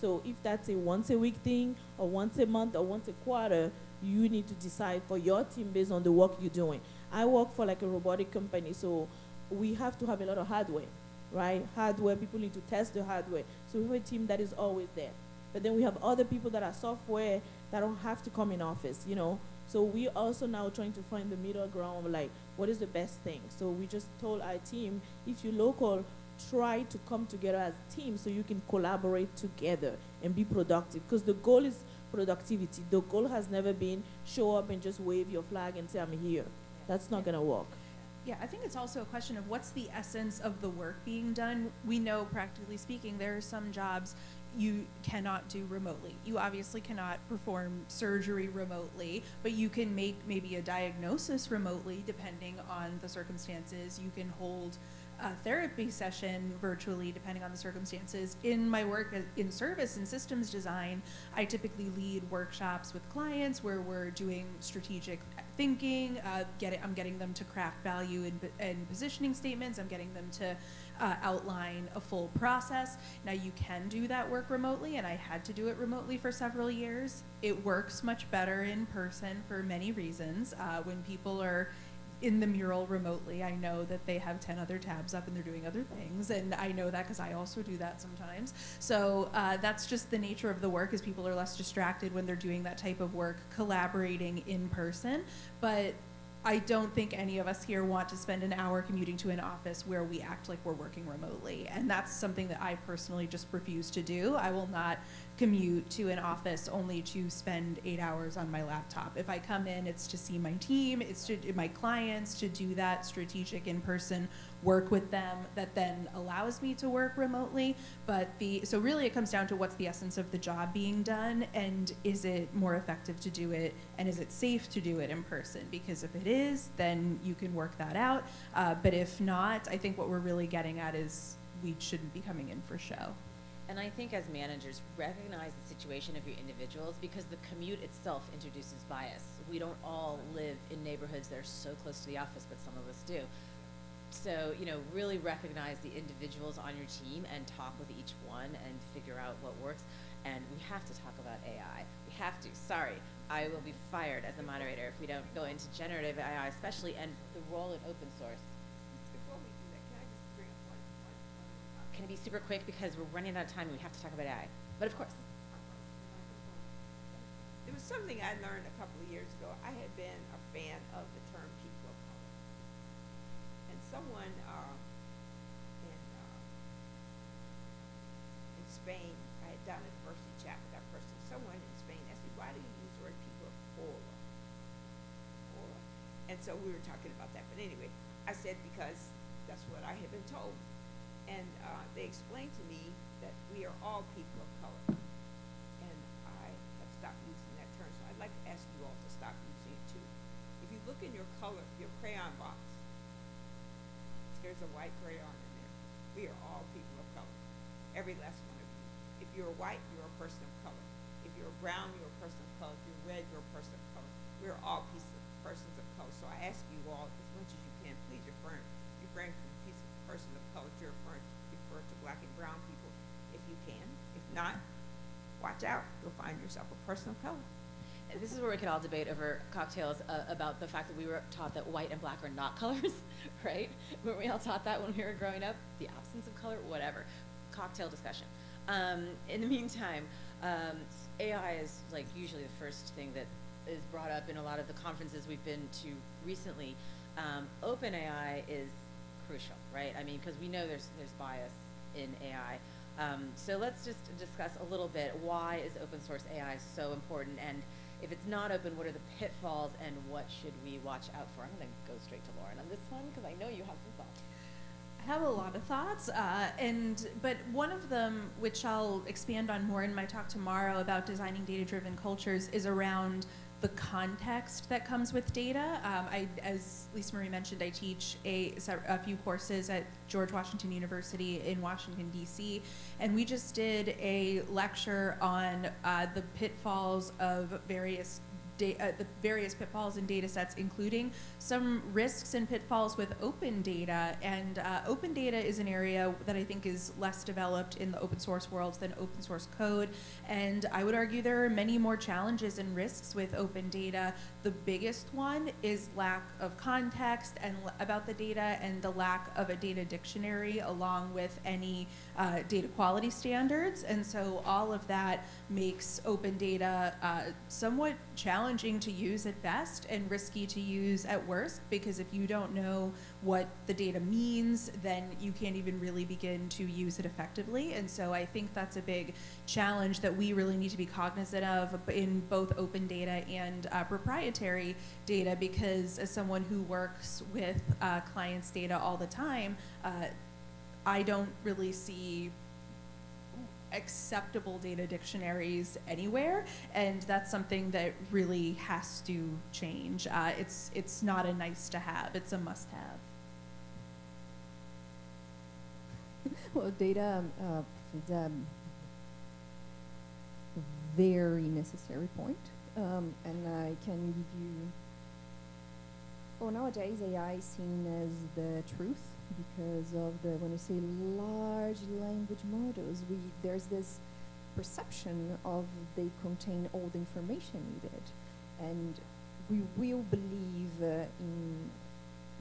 S5: So if that's a once a week thing, or once a month, or once a quarter, you need to decide for your team based on the work you're doing. I work for like a robotic company, so we have to have a lot of hardware, right? Hardware, people need to test the hardware. So we have a team that is always there. But then we have other people that are software that don't have to come in office, you know? So we also now trying to find the middle ground of like, what is the best thing? So we just told our team, if you're local, try to come together as a team so you can collaborate together and be productive. Because the goal is productivity. The goal has never been show up and just wave your flag and say, I'm here. That's not gonna work.
S3: Yeah, I think it's also a question of what's the essence of the work being done. We know, practically speaking, there are some jobs you cannot do remotely. You obviously cannot perform surgery remotely, but you can make maybe a diagnosis remotely depending on the circumstances. You can hold a therapy session virtually depending on the circumstances. In my work in service and systems design, I typically lead workshops with clients where we're doing strategic thinking. I'm getting them to craft value and positioning statements. I'm getting them to outline a full process. Now you can do that work remotely, and I had to do it remotely for several years. It works much better in person for many reasons. When people are in the mural remotely, I know that they have 10 other tabs up and they're doing other things, and I know that because I also do that sometimes. So that's just the nature of the work, is people are less distracted when they're doing that type of work, collaborating in person. But I don't think any of us here want to spend an hour commuting to an office where we act like we're working remotely. And that's something that I personally just refuse to do. I will not commute to an office only to spend 8 hours on my laptop. If I come in, it's to see my team, it's to my clients, to do that strategic in-person work with them that then allows me to work remotely. But so really it comes down to what's the essence of the job being done, and is it more effective to do it, and is it safe to do it in person? Because if it is, then you can work that out. But if not, I think what we're really getting at is we shouldn't be coming in for show.
S1: And I think as managers, recognize the situation of your individuals, because the commute itself introduces bias. We don't all live in neighborhoods that are so close to the office, but some of us do. So, really recognize the individuals on your team and talk with each one and figure out what works. And we have to talk about AI. We have to. Sorry, I will be fired as a moderator if we don't go into generative AI, especially, and the role in open source.
S2: Before we do that, can I just bring up one
S1: Can it be super quick, because we're running out of time and we have to talk about AI. But of course.
S2: There was something I learned a couple of years ago. I had been a fan of the term people of color. And someone in Spain, I had done a diversity chat with that person. Someone in Spain asked me, why do you use the word people of color? And so we were talking about that. But anyway, I said, because that's what I had been told. And they explained to me that we are all people of color. And I have stopped using that term. So I'd like to ask you all to stop using it too. If you look in your crayon box, there's a white crayon in there. We are all people of color. Every last one of you. If you're white, you're a person of color. If you're brown, you're a person of color. If you're red, you're a person of color. We're all persons of color. So I ask you all, as much as you can, please refrain from person of color to refer to black and brown people if you can. If not, watch out. You'll find yourself a person of color.
S1: And this is where we could all debate over cocktails about the fact that we were taught that white and black are not colors, right? Weren't we all taught that when we were growing up? The absence of color, whatever. Cocktail discussion. In the meantime, AI is like usually the first thing that is brought up in a lot of the conferences we've been to recently. OpenAI is crucial, right? I mean, because we know there's bias in AI. So let's just discuss a little bit, why is open source AI so important? And if it's not open, what are the pitfalls and what should we watch out for? I'm going to go straight to Lauren on this one because I know you have some thoughts.
S3: I have a lot of thoughts, but one of them, which I'll expand on more in my talk tomorrow about designing data-driven cultures, is around the context that comes with data. As Lisa Marie mentioned, I teach a few courses at George Washington University in Washington, D.C., and we just did a lecture on the pitfalls of the various pitfalls in data sets, including some risks and pitfalls with open data. And open data is an area that I think is less developed in the open source world than open source code. And I would argue there are many more challenges and risks with open data. The biggest one is lack of context and about the data, and the lack of a data dictionary along with any data quality standards. And so all of that makes open data somewhat challenging to use at best and risky to use at worst, because if you don't know what the data means, then you can't even really begin to use it effectively. And so I think that's a big challenge that we really need to be cognizant of in both open data and proprietary data, because as someone who works with clients' data all the time, I don't really see acceptable data dictionaries anywhere, and that's something that really has to change. It's not a nice to have, it's a must have.
S6: Well, data is a very necessary point, and I can give you Well, nowadays AI is seen as the truth because of the when we say large language models, there's this perception of they contain all the information needed, and we will believe in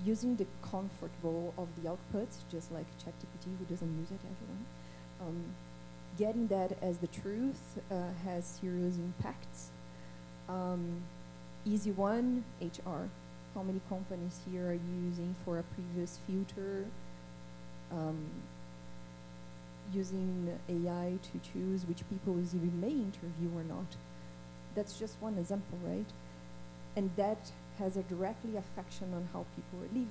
S6: using the comfortable of the outputs, just like ChatGPT, who doesn't use it, everyone. Getting that as the truth has serious impacts. Easy one, HR. How many companies here are using for a previous filter, using AI to choose which people we may interview or not? That's just one example, right? And that has a directly affection on how people are living.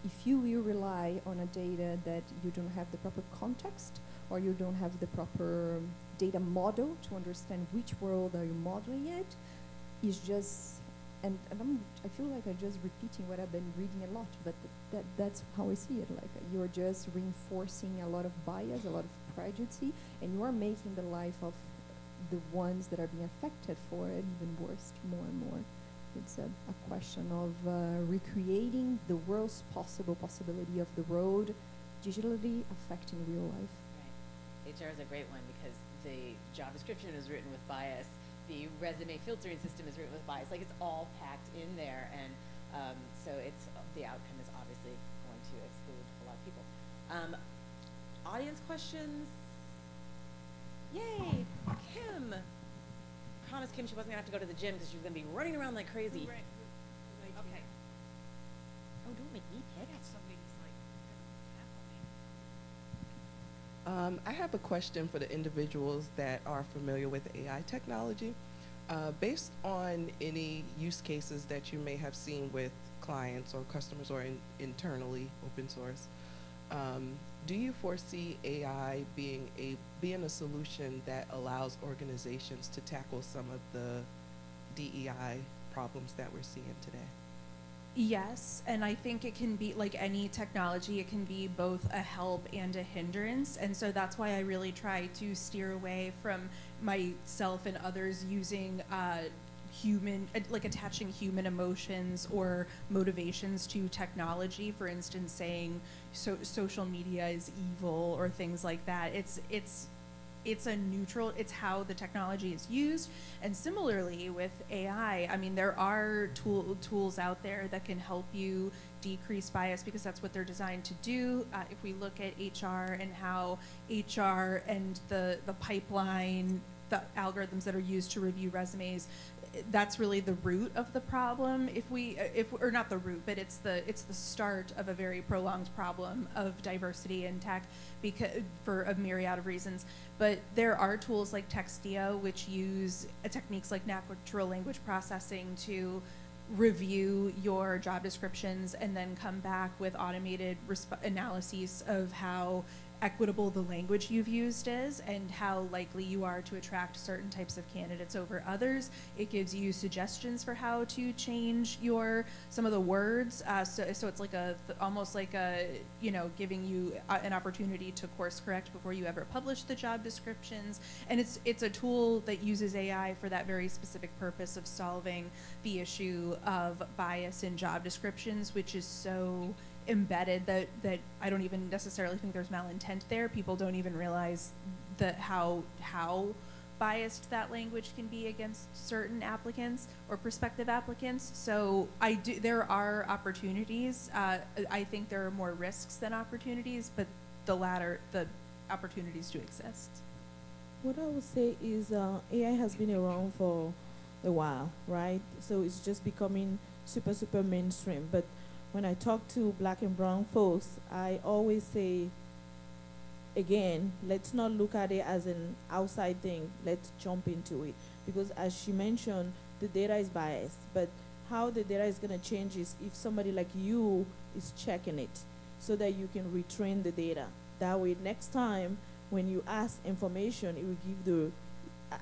S6: If you will rely on a data that you don't have the proper context, or you don't have the proper data model to understand which world are you modeling it, is just, and I feel like I'm just repeating what I've been reading a lot, but that's how I see it. Like you're just reinforcing a lot of bias, a lot of prejudice, and you are making the life of the ones that are being affected for it even worse more and more. It's a question of recreating the worst possible possibility of the road digitally affecting real life.
S1: Right. HR is a great one because the job description is written with bias. The resume filtering system is written with bias. Like it's all packed in there, and so the outcome is obviously going to exclude a lot of people. Audience questions? Yay, Kim. Promised Kim she wasn't gonna have to go to the gym because she was gonna be running around like crazy.
S8: Right. Okay.
S1: Oh, don't make me
S8: I
S1: pick.
S8: got somebody's like tackle me.
S10: I have a question for the individuals that are familiar with AI technology. Based on any use cases that you may have seen with clients or customers or internally open source, do you foresee AI being a solution that allows organizations to tackle some of the DEI problems that we're seeing today?
S3: Yes, and I think it can be like any technology, it can be both a help and a hindrance. And so that's why I really try to steer away from myself and others using attaching human emotions or motivations to technology. For instance, saying social media is evil or things like that. It's a neutral, it's how the technology is used. And similarly with AI, I mean, there are tools out there that can help you decrease bias because that's what they're designed to do. If we look at HR and how HR and the pipeline, the algorithms that are used to review resumes, that's really the root of the problem. Or not the root, but it's the start of a very prolonged problem of diversity in tech for a myriad of reasons. But there are tools like Textio which use techniques like natural language processing to review your job descriptions and then come back with automated analyses of how equitable the language you've used is and how likely you are to attract certain types of candidates over others. It gives you suggestions for how to change some of the words. So it's like almost like giving you an opportunity to course correct before you ever publish the job descriptions. And it's a tool that uses AI for that very specific purpose of solving the issue of bias in job descriptions, which is so embedded that I don't even necessarily think there's malintent there. People don't even realize that how biased that language can be against certain applicants or prospective applicants. So there are opportunities. I think there are more risks than opportunities, but the opportunities do exist.
S5: What I would say is AI has been around for a while, right? So it's just becoming super mainstream. But when I talk to Black and brown folks, I always say, again, let's not look at it as an outside thing. Let's jump into it. Because as she mentioned, the data is biased. But how the data is going to change is if somebody like you is checking it so that you can retrain the data. That way, next time when you ask information, it will give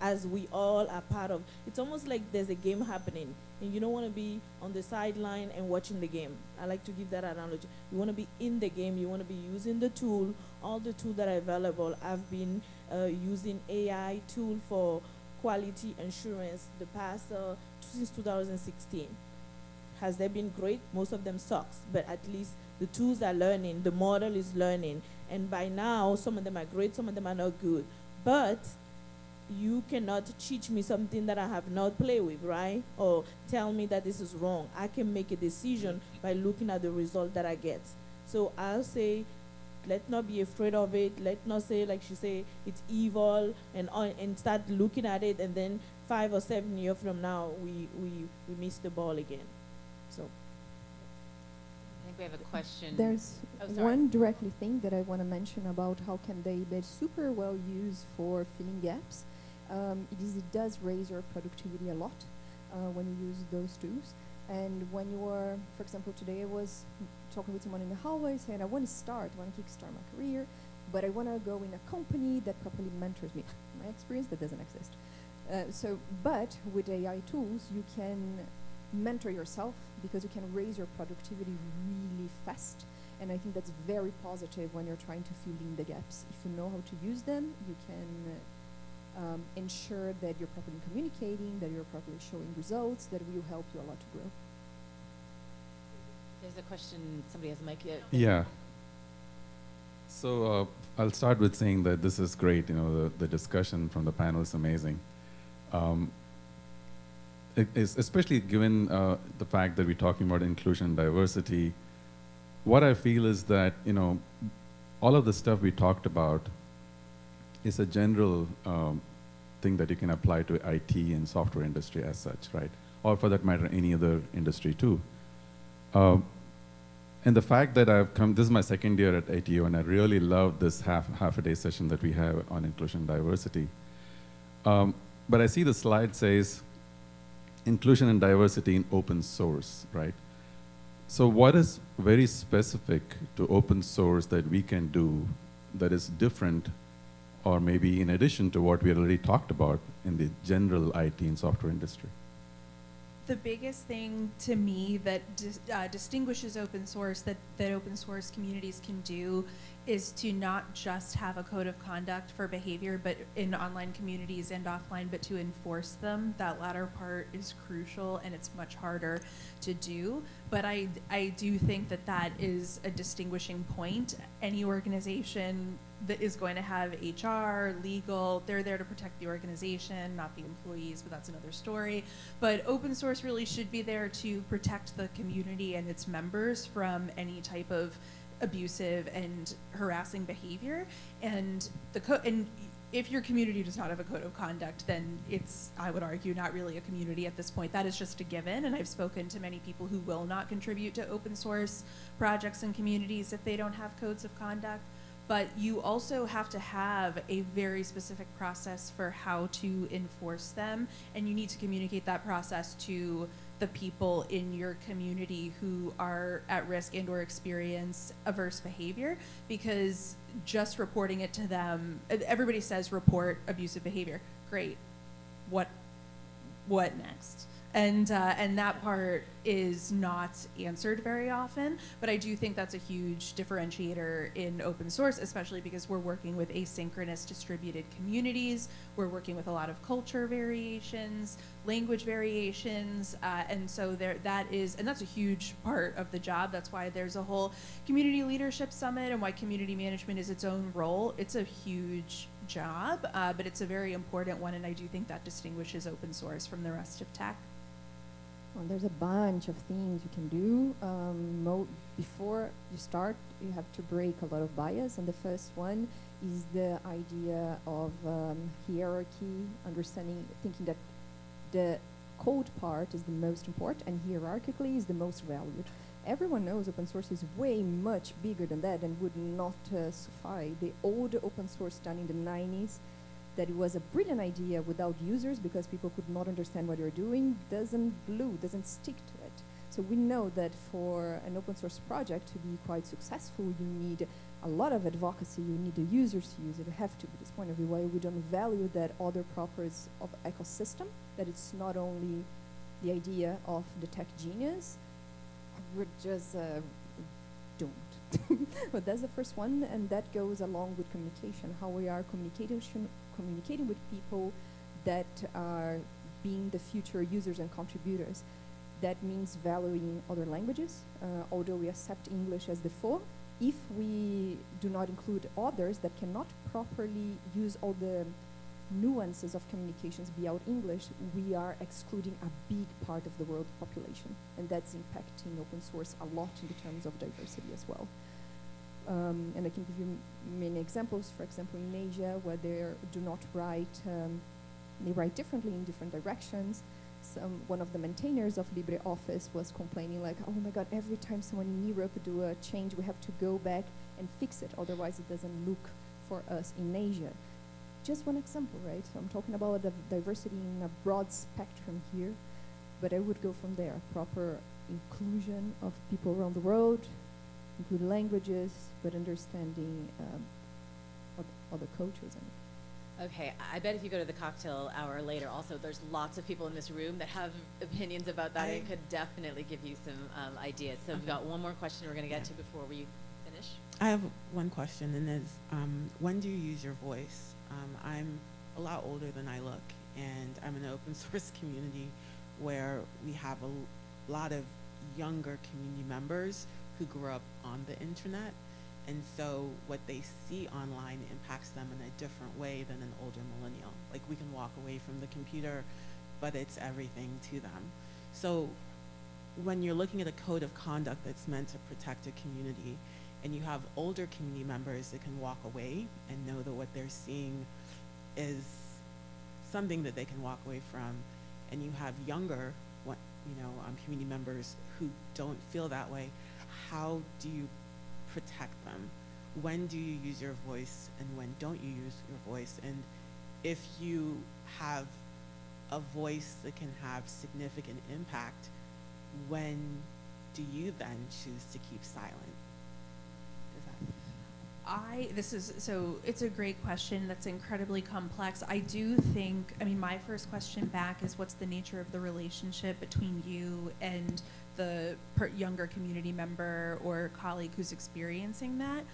S5: as we all are part of, it's almost like there's a game happening and you don't want to be on the sideline and watching the game. I like to give that analogy. You want to be in the game, you want to be using the tool, all the tools that are available. I've been using AI tool for quality assurance the past, since 2016. has they been great? Most of them sucks, but at least the tools are learning, the model is learning, and by now some of them are great, some of them are not good. But you cannot teach me something that I have not played with, right? Or tell me that this is wrong. I can make a decision by looking at the result that I get. So I'll say, let's not be afraid of it. Let's not say, like she say, it's evil, and start looking at it, and then 5 or 7 years from now, we miss the ball again. So.
S1: I think we have a question.
S6: There's
S1: Oh, sorry.
S6: one directly thing that I want to mention about how can they be super well used for filling gaps. It does raise your productivity a lot when you use those tools. And when you are, for example, today I was talking with someone in the hallway saying, I want to kickstart my career, but I want to go in a company that properly mentors me. My experience, that doesn't exist. But with AI tools, you can mentor yourself because you can raise your productivity really fast. And I think that's very positive when you're trying to fill in the gaps. If you know how to use them, you can ensure that you're properly communicating, that you're properly showing results, that will help you a lot to grow.
S1: There's a question, somebody has a mic.
S11: Yeah. So I'll start with saying that this is great. You know, the discussion from the panel is amazing. It is, especially given the fact that we're talking about inclusion and diversity. What I feel is that, you know, all of the stuff we talked about is a general thing that you can apply to IT and software industry as such, right? Or for that matter, any other industry too. And the fact that I've come, this is my second year at ATO, and I really love this half a day session that we have on inclusion and diversity. But I see the slide says inclusion and diversity in open source, right? So what is very specific to open source that we can do that is different, or maybe in addition to what we already talked about in the general IT and software industry?
S3: The biggest thing to me that distinguishes open source, that open source communities can do, is to not just have a code of conduct for behavior, but in online communities and offline, but to enforce them. That latter part is crucial, and it's much harder to do. But I do think that that is a distinguishing point. Any organization that is going to have HR, legal, they're there to protect the organization, not the employees, but that's another story. But open source really should be there to protect the community and its members from any type of abusive and harassing behavior. And if your community does not have a code of conduct, then it's, I would argue, not really a community at this point. That is just a given, and I've spoken to many people who will not contribute to open source projects and communities if they don't have codes of conduct. But you also have to have a very specific process for how to enforce them, and you need to communicate that process to the people in your community who are at risk and or experience averse behavior, because just reporting it to them, everybody says report abusive behavior. Great. What next? And that part is not answered very often, but I do think that's a huge differentiator in open source, especially because we're working with asynchronous distributed communities. We're working with a lot of culture variations, language variations, and so that's a huge part of the job. That's why there's a whole community leadership summit and why community management is its own role. It's a huge job, but it's a very important one, and I do think that distinguishes open source from the rest of tech.
S6: Well, there's a bunch of things you can do. Before you start, you have to break a lot of bias, and the first one is the idea of hierarchy, thinking that the code part is the most important and hierarchically is the most valued. Everyone knows open source is way much bigger than that and would not suffice. The old open source done in the 90s, that it was a brilliant idea without users because people could not understand what you're doing, doesn't stick to it. So we know that for an open source project to be quite successful, you need a lot of advocacy, you need the users to use it. You have to, at this point of view, why we don't value that other properties of ecosystem, that it's not only the idea of the tech genius, we're just don't. But that's the first one, and that goes along with communication, how we are communicating with people that are being the future users and contributors. that means valuing other languages, although we accept English as default. If we do not include others that cannot properly use all the nuances of communications beyond English, we are excluding a big part of the world population, and that's impacting open source a lot in terms of diversity as well. And I can give you many examples. For example, in Asia, where they do not write, they write differently in different directions. One of the maintainers of LibreOffice was complaining like, oh my God, every time someone in Europe do a change, we have to go back and fix it. Otherwise, it doesn't look for us in Asia. Just one example, right? So I'm talking about the diversity in a broad spectrum here, but I would go from there. Proper inclusion of people around the world, include languages, but understanding other cultures.
S1: Okay, I bet if you go to the cocktail hour later, also there's lots of people in this room that have opinions about that. It could definitely give you some ideas. So we've got one more question we're going to get to before we finish.
S8: I have one question, and is when do you use your voice? I'm a lot older than I look, and I'm in an open source community where we have a lot of younger community members who grew up on the internet, and so what they see online impacts them in a different way than an older millennial. Like, we can walk away from the computer, but it's everything to them. So when you're looking at a code of conduct that's meant to protect a community, and you have older community members that can walk away and know that what they're seeing is something that they can walk away from, and you have younger community members who don't feel that way, how do you protect them? When do you use your voice, and when don't you use your voice? And if you have a voice that can have significant impact, when do you then choose to keep silent?
S3: It's a great question that's incredibly complex. I do think, my first question back is, what's the nature of the relationship between you and the younger community member or colleague who's experiencing that?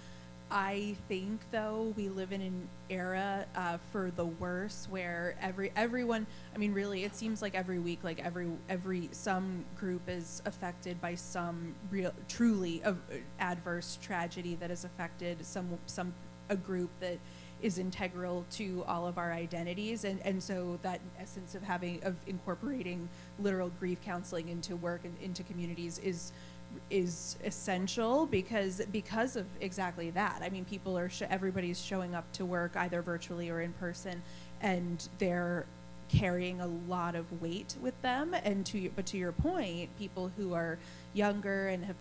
S3: I think, though, we live in an era for the worse, where everyone, really, it seems like every week, like some group is affected by some truly adverse tragedy that has affected a group that is integral to all of our identities, and so that essence of incorporating literal grief counseling into work and into communities is essential because of exactly that. People are everybody's showing up to work either virtually or in person, and they're carrying a lot of weight with them. And to your point, people who are younger and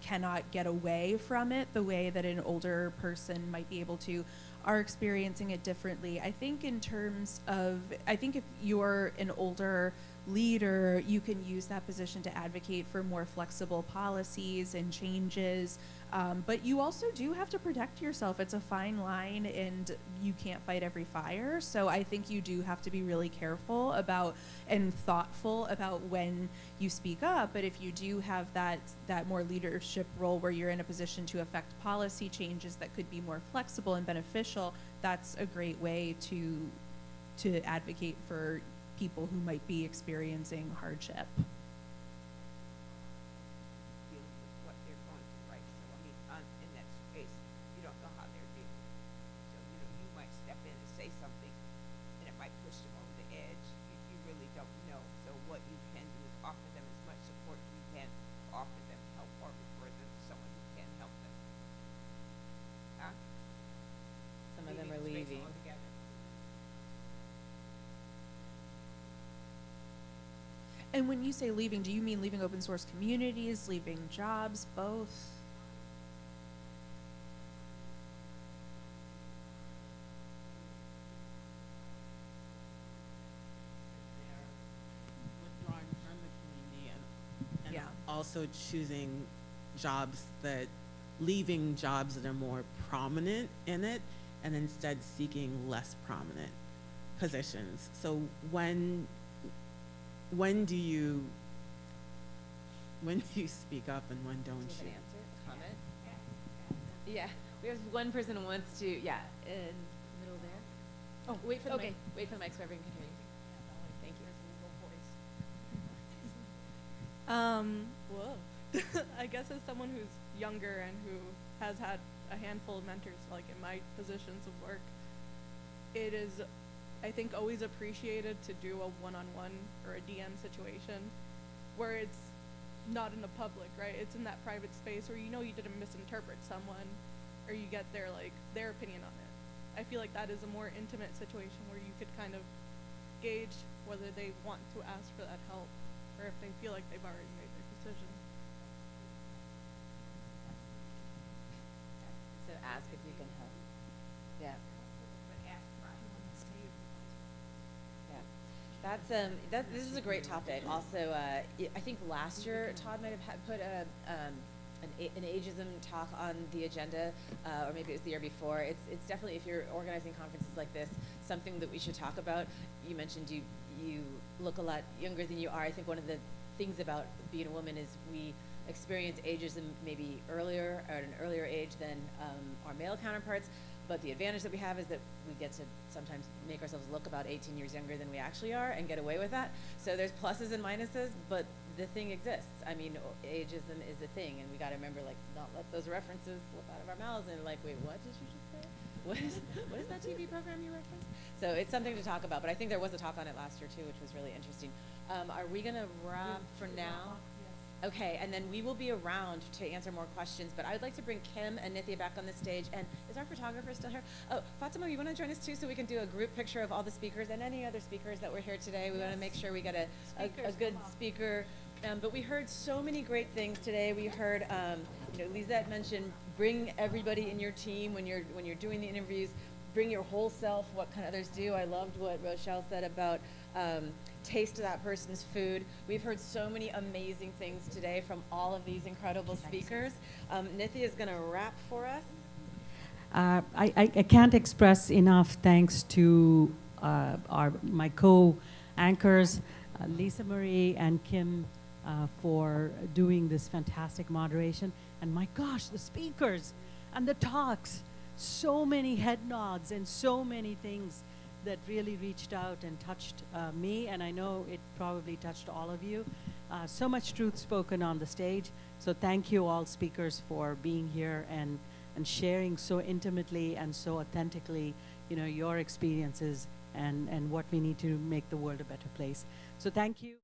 S3: cannot get away from it the way that an older person might be able to, are experiencing it differently. I think if you're an older leader, you can use that position to advocate for more flexible policies and changes, but you also do have to protect yourself. It's a fine line, and you can't fight every fire. So I think you do have to be really careful about and thoughtful about when you speak up. But if you do have that more leadership role where you're in a position to affect policy changes that could be more flexible and beneficial, that's a great way to advocate for people who might be experiencing hardship.
S2: Dealing with what they're going through, right? So in that space, you don't know how they're dealing. So you might step in and say something, and it might push them over the edge. You really don't know. So what you can do is offer them as much support as you can, offer them help, or refer them to someone who can help them.
S1: Some of them are leaving.
S2: Altogether.
S3: And when you say leaving, do you mean leaving open source communities, leaving jobs, both?
S8: They're withdrawing from the community and
S3: Yeah.
S8: also choosing leaving jobs that are more prominent in it, and instead seeking less prominent positions. So when do you speak up and when don't
S1: Do you
S8: you?
S1: have an answer? A comment? Yeah. We have one person who wants to, in the middle there. Oh, wait for the mic. Wait for the mic so everyone can hear you. Thank you.
S12: Whoa. I guess as someone who's younger and who has had a handful of mentors, like in my positions of work, it is, I think, always appreciated to do a one-on-one or a DM situation where it's not in the public, right? It's in that private space where you know you didn't misinterpret someone or you get their, like, their opinion on it. I feel like that is a more intimate situation where you could kind of gauge whether they want to ask for that help or if they feel like they've already made their decision.
S1: So ask if you can help. Yeah. Yeah. This is a great topic. Also, I think last year Todd might have put an ageism talk on the agenda, or maybe it was the year before. It's definitely, if you're organizing conferences like this, something that we should talk about. You mentioned you look a lot younger than you are. I think one of the things about being a woman is we experience ageism maybe earlier, or at an earlier age than our male counterparts. But the advantage that we have is that we get to sometimes make ourselves look about 18 years younger than we actually are and get away with that. So there's pluses and minuses, but the thing exists. I mean, ageism is a thing, and we got to remember, like, not let those references slip out of our mouths and like, wait, what did you just say? What is that TV program you referenced? So it's something to talk about, but I think there was a talk on it last year too, which was really interesting. Are we gonna wrap for now? Okay, and then we will be around to answer more questions, but I would like to bring Kim and Nithya back on the stage. And is our photographer still here? Oh, Fatima, you want to join us too, so we can do a group picture of all the speakers and any other speakers that were here today? We want to make sure we get a good speaker. But we heard so many great things today. We heard, Lisette mentioned bring everybody in your team when you're doing the interviews. Bring your whole self. What can others do? I loved what Rochelle said about taste that person's food. We've heard so many amazing things today from all of these incredible speakers. Nithya is going to wrap for us.
S7: I can't express enough thanks to my co-anchors, Lisa Marie and Kim, for doing this fantastic moderation. And my gosh, the speakers and the talks, so many head nods and so many things that really reached out and touched me, and I know it probably touched all of you. So much truth spoken on the stage. So thank you all speakers for being here and sharing so intimately and so authentically, your experiences and what we need to make the world a better place. So thank you.